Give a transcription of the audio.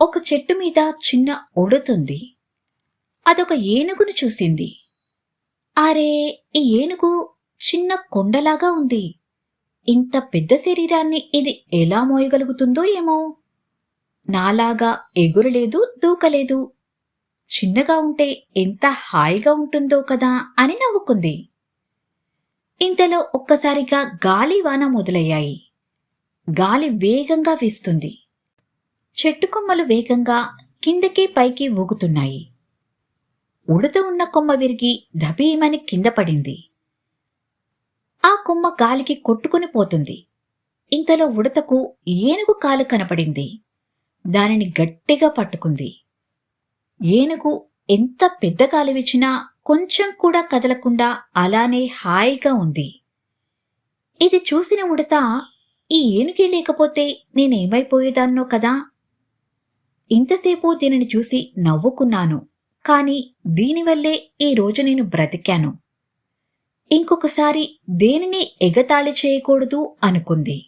ఒక చెట్టు మీద చిన్న ఉడుతుంది. అదొక ఏనుగును చూసింది. అరే, ఈ ఏనుగు చిన్న కొండలాగా ఉంది. ఇంత పెద్ద శరీరాన్ని ఇది ఎలా మోయగలుగుతుందో ఏమో. నాలాగా ఎగురలేదు, దూకలేదు. చిన్నగా ఉంటే ఎంత హాయిగా ఉంటుందో కదా అని నవ్వుకుంది. ఇంతలో ఒక్కసారిగా గాలివాన మొదలయ్యాయి. గాలి వేగంగా వీస్తుంది. చెట్టు కొమ్మలు వేగంగా కిందకి పైకి ఊగుతున్నాయి. ఉడత ఉన్న కొమ్మ విరిగి ధబీమని కింద పడింది. ఆ కొమ్మ గాలికి కొట్టుకుని పోతుంది. ఇంతలో ఉడతకు ఏనుగు కాలు కనపడింది. దానిని గట్టిగా పట్టుకుంది. ఏనుగు ఎంత పెద్ద కాలువిచ్చినా కొంచెం కూడా కదలకుండా అలానే హాయిగా ఉంది. ఇది చూసిన ఉడత, ఈ ఏనుగే లేకపోతే నేనేమైపోయేదాన్నో కదా. ఇంతసేపు దీనిని చూసి నవ్వుకున్నాను, కాని దీనివల్లే ఈ రోజు నేను బ్రతికాను. ఇంకొకసారి దేనిని ఎగతాళి చేయకూడదు అనుకుంది.